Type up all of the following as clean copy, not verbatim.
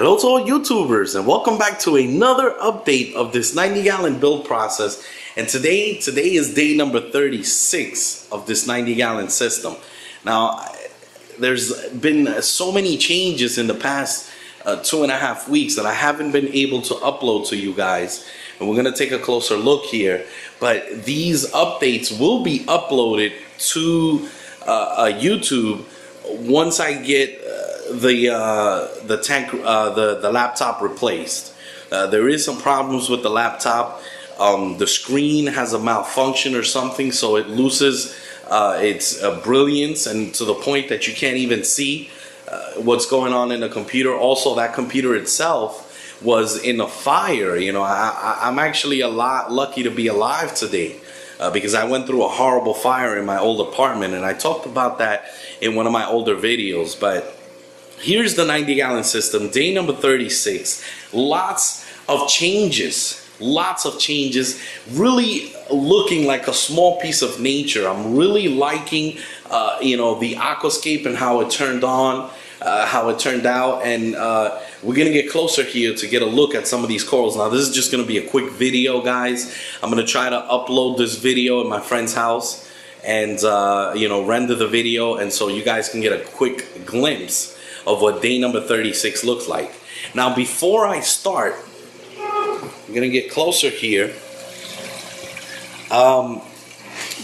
Hello to all YouTubers and welcome back to another update of this 90-gallon build process. And today is day number 36 of this 90-gallon system. Now, there's been so many changes in the past 2.5 weeks that I haven't been able to upload to you guys. And we're going to take a closer look here. But these updates will be uploaded to YouTube once I get the laptop replaced. There is some problems with the laptop. The screen has a malfunction or something, so it loses its brilliance, and to the point that you can't even see what's going on in the computer. Also, that computer itself was in a fire. You know, I'm actually a lot lucky to be alive today. Because I went through a horrible fire in my old apartment, and I talked about that in one of my older videos. But here's the 90-gallon system, day number 36. Lots of changes, really looking like a small piece of nature. I'm really liking, you know, the aquascape and how it turned on, how it turned out, and we're gonna get closer here to get a look at some of these corals. Now, this is just gonna be a quick video, guys. I'm gonna try to upload this video at my friend's house and you know, render the video, and so you guys can get a quick glimpse of what day number 36 looks like. Now, before I start, I'm gonna get closer here.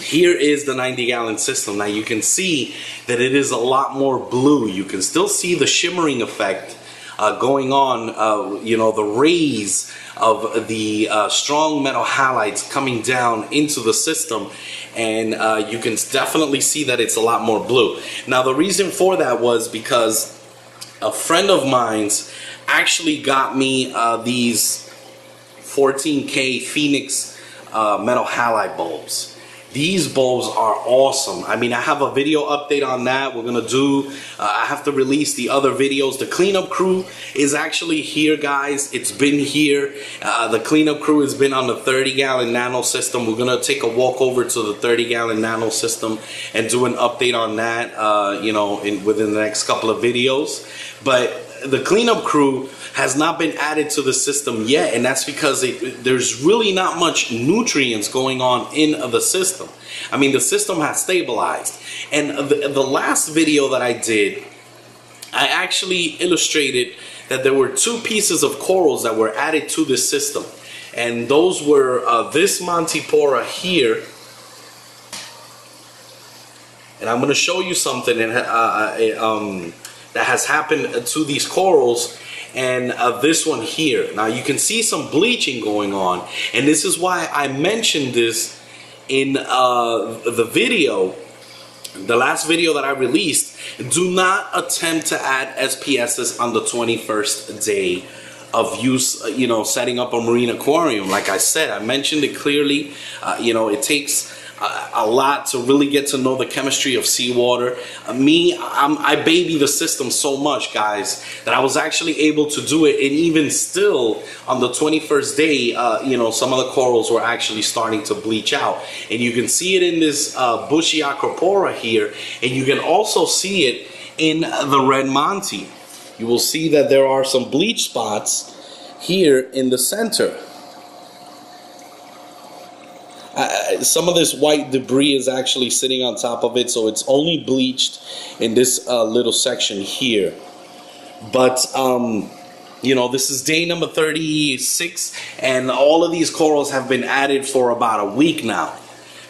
Here is the 90-gallon system. Now you can see that it is a lot more blue. You can still see the shimmering effect going on, you know, the rays of the strong metal halides coming down into the system, and you can definitely see that it's a lot more blue. Now, the reason for that was because a friend of mine's actually got me these 14K Phoenix metal halide bulbs. These bulbs are awesome. I mean, I have a video update on that. We're gonna do, I have to release the other videos. The cleanup crew is actually here, guys. It's been here. The cleanup crew has been on the 30-gallon nano system. We're gonna take a walk over to the 30-gallon nano system and do an update on that, you know, within the next couple of videos. But the cleanup crew has not been added to the system yet, and that's because there's really not much nutrients going on in the system. I mean, the system has stabilized. And the last video that I did, I actually illustrated that there were two pieces of corals that were added to the system, and those were this Montipora here. And I'm going to show you something that has happened to these corals, and this one here. Now you can see some bleaching going on, and this is why I mentioned this in the video, the last video that I released. Do not attempt to add SPSs on the 21st day of use, you know, setting up a marine aquarium. Like I said, I mentioned it clearly. You know, it takes a lot to really get to know the chemistry of seawater. I baby the system so much, guys, that I was actually able to do it, and even still on the 21st day, you know, some of the corals were actually starting to bleach out. And you can see it in this bushy acropora here, and you can also see it in the red Monty. You will see that there are some bleach spots here in the center. Some of this white debris is actually sitting on top of it, so it's only bleached in this little section here. But you know, this is day number 36, and all of these corals have been added for about a week now.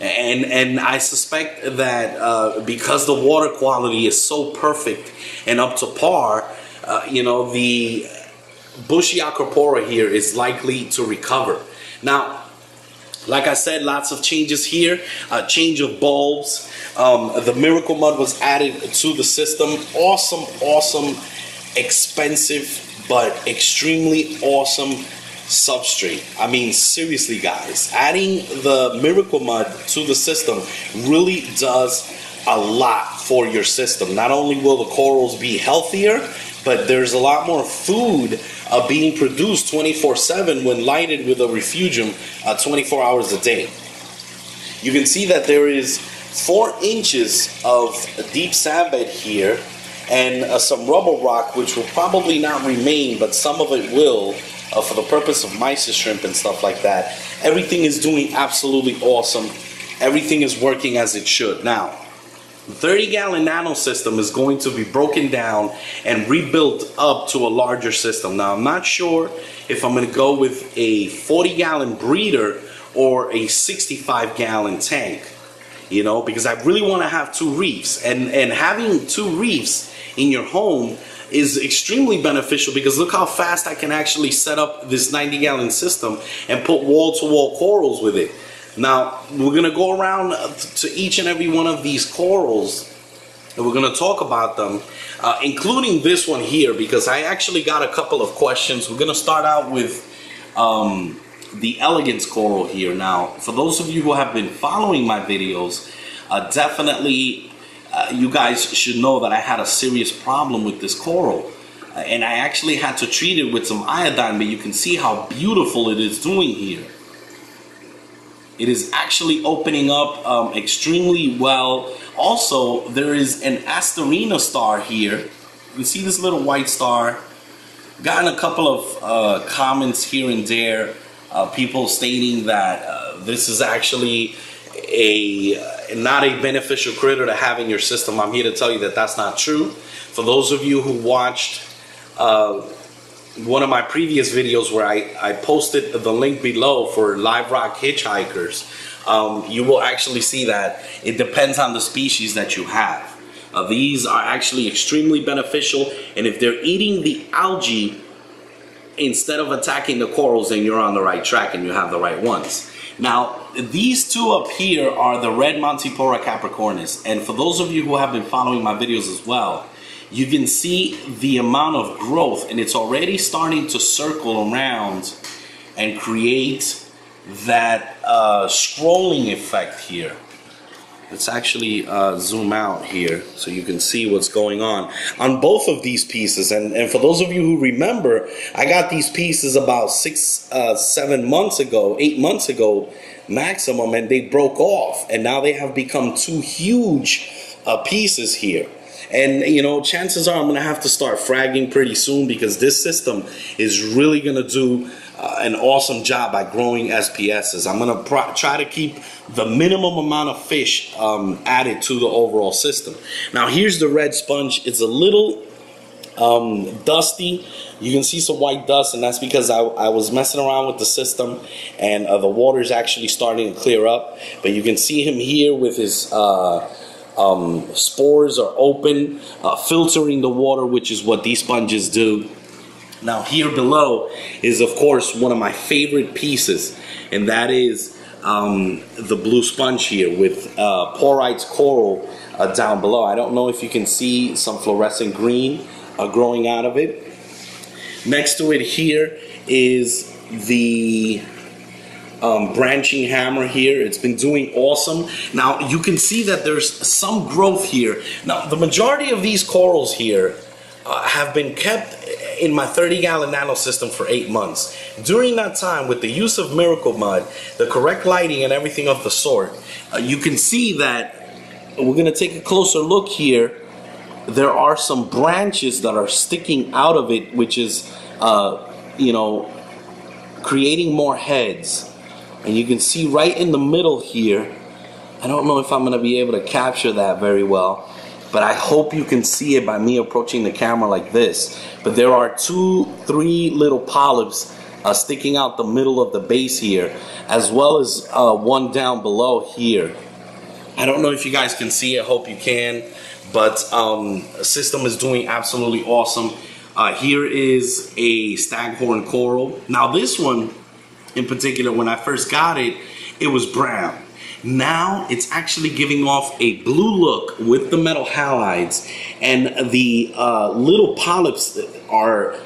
And I suspect that because the water quality is so perfect and up to par, you know, the bushy acropora here is likely to recover. Now, like I said, lots of changes here. Change of bulbs. The Miracle Mud was added to the system. Awesome, expensive, but extremely awesome substrate. I mean, seriously, guys, adding the Miracle Mud to the system really does a lot for your system. Not only will the corals be healthier, but there's a lot more food being produced 24/7 when lighted with a refugium 24 hours a day. You can see that there is 4 inches of deep sand bed here, and some rubber rock, which will probably not remain, but some of it will, for the purpose of mysis shrimp and stuff like that. Everything is doing absolutely awesome. Everything is working as it should. Now, the 30-gallon nano system is going to be broken down and rebuilt up to a larger system. Now, I'm not sure if I'm going to go with a 40-gallon breeder or a 65-gallon tank, you know, because I really want to have 2 reefs. And having 2 reefs in your home is extremely beneficial, because look how fast I can actually set up this 90-gallon system and put wall-to-wall corals with it. Now, we're going to go around to each and every one of these corals, and we're going to talk about them, including this one here, because I actually got a couple of questions. We're going to start out with the elegance coral here. Now, for those of you who have been following my videos, definitely you guys should know that I had a serious problem with this coral, and I actually had to treat it with some iodine, but you can see how beautiful it is doing here. It is actually opening up extremely well. Also, there is an Asterina star here. You can see this little white star. Gotten a couple of comments here and there, people stating that this is actually not a beneficial critter to have in your system. I'm here to tell you that that's not true. For those of you who watched one of my previous videos where I posted the link below for live rock hitchhikers, you will actually see that it depends on the species that you have. These are actually extremely beneficial, and if they're eating the algae instead of attacking the corals, then you're on the right track and you have the right ones. Now, these 2 up here are the red Montipora capricornis, and for those of you who have been following my videos as well, you can see the amount of growth, and it's already starting to circle around and create that scrolling effect here. Let's actually zoom out here so you can see what's going on both of these pieces. And for those of you who remember, I got these pieces about 8 months ago maximum, and they broke off, and now they have become 2 huge pieces here. And, you know, chances are I'm going to have to start fragging pretty soon, because this system is really going to do an awesome job at growing SPSs. I'm going to try to keep the minimum amount of fish added to the overall system. Now, here's the red sponge. It's a little dusty. You can see some white dust, and that's because I was messing around with the system, and the water is actually starting to clear up. But you can see him here with his spores are open, filtering the water, which is what these sponges do. Now, here below is, of course, one of my favorite pieces, and that is the blue sponge here with Porites coral down below. I don't know if you can see some fluorescent green growing out of it. Next to it here is the branching hammer here. It's been doing awesome. Now, you can see that there's some growth here. Now, the majority of these corals here have been kept in my 30-gallon nano system for 8 months. During that time, with the use of Miracle Mud, the correct lighting and everything of the sort, you can see that we're going to take a closer look here. There are some branches that are sticking out of it, which is, you know, creating more heads. And you can see right in the middle here, I don't know if I'm going to be able to capture that very well, but I hope you can see it by me approaching the camera like this. But there are 2-3 little polyps sticking out the middle of the base here, as well as one down below here. I don't know if you guys can see it. I hope you can. But the system is doing absolutely awesome. Here is a staghorn coral. Now, this one in particular, when I first got it, it was brown. Now it's actually giving off a blue look with the metal halides, and the little polyps are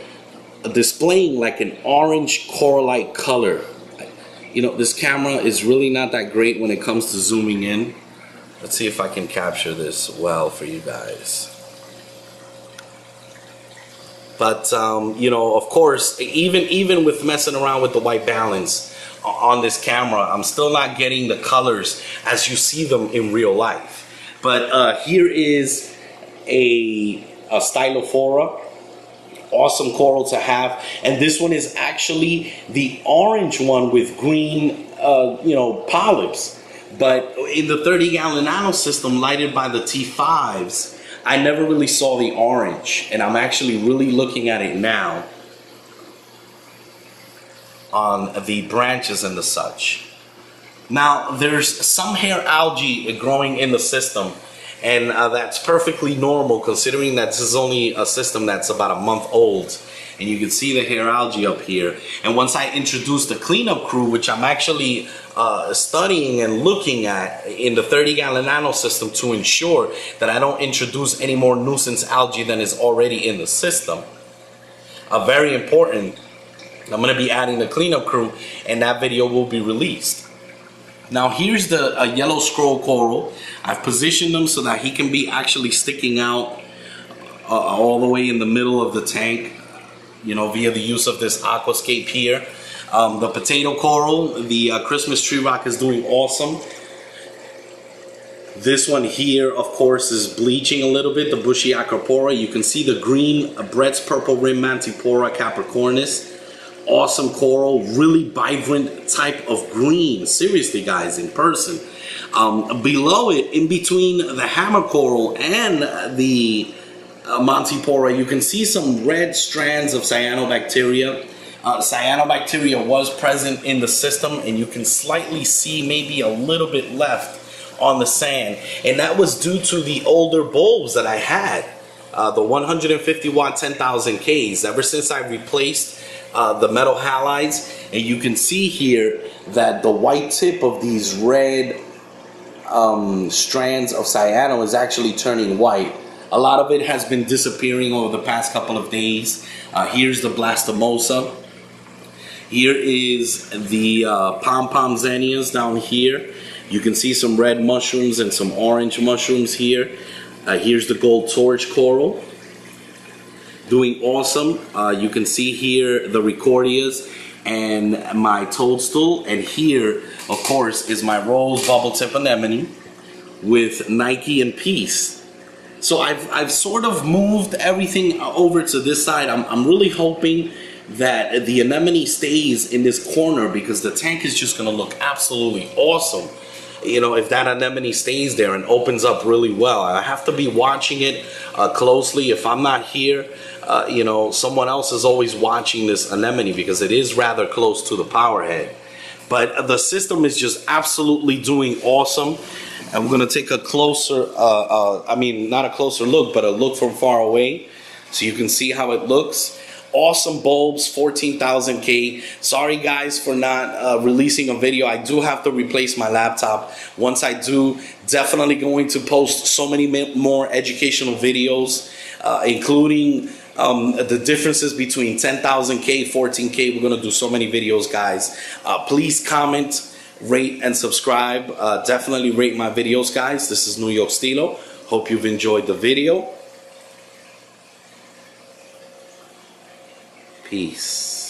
displaying like an orange coral-like color. You know, this camera is really not that great when it comes to zooming in. Let's see if I can capture this well for you guys. But you know, of course, even with messing around with the white balance on this camera, I'm still not getting the colors as you see them in real life. But here is a stylophora. Awesome coral to have. And this one is actually the orange one with green, polyps. But in the 30-gallon nano system lighted by the T5s, I never really saw the orange. And I'm actually really looking at it now on the branches and the such. Now, there's some hair algae growing in the system. And that's perfectly normal considering that this is only a system that's about a month old. And you can see the hair algae up here. And once I introduce the cleanup crew, which I'm actually studying and looking at in the 30-gallon nano system to ensure that I don't introduce any more nuisance algae than is already in the system. Very important. I'm going to be adding the cleanup crew and that video will be released. Now here's the yellow scroll coral. I've positioned him so that he can be actually sticking out all the way in the middle of the tank, via the use of this aquascape here. The potato coral, the Christmas tree rock is doing awesome. This one here, of course, is bleaching a little bit, the bushy acropora. You can see the green Brett's purple rim mantipora capricornis. Awesome coral, really vibrant type of green. Seriously, guys, in person. Below it, in between the hammer coral and the Montipora, you can see some red strands of cyanobacteria. Cyanobacteria was present in the system, and you can slightly see maybe a little bit left on the sand. And that was due to the older bulbs that I had. The 150 watt 10,000 Ks. Ever since I replaced the metal halides, and you can see here that the white tip of these red strands of cyano is actually turning white. A lot of it has been disappearing over the past couple of days. Here's the blastomosa. Here is the pom-pom zinnias down here. You can see some red mushrooms and some orange mushrooms here. Here's the gold torch coral. Doing awesome. You can see here the Recordias and my toadstool. And here, of course, is my rose bubble tip anemone with Nike and Peace. So I've sort of moved everything over to this side. I'm really hoping that the anemone stays in this corner because the tank is just going to look absolutely awesome. If that anemone stays there and opens up really well. I have to be watching it closely. If I'm not here, someone else is always watching this anemone because it is rather close to the power head. But the system is just absolutely doing awesome. I'm going to take a closer, not a closer look, but a look from far away so you can see how it looks. Awesome bulbs, 14,000 K. Sorry guys for not releasing a video. I do have to replace my laptop. Once I do, definitely going to post so many more educational videos, including the differences between 10,000 K, 14K. We're going to do so many videos, guys. Please comment, rate, and subscribe. Definitely rate my videos, guys. This is NewYorkSteelo. Hope you've enjoyed the video. Peace.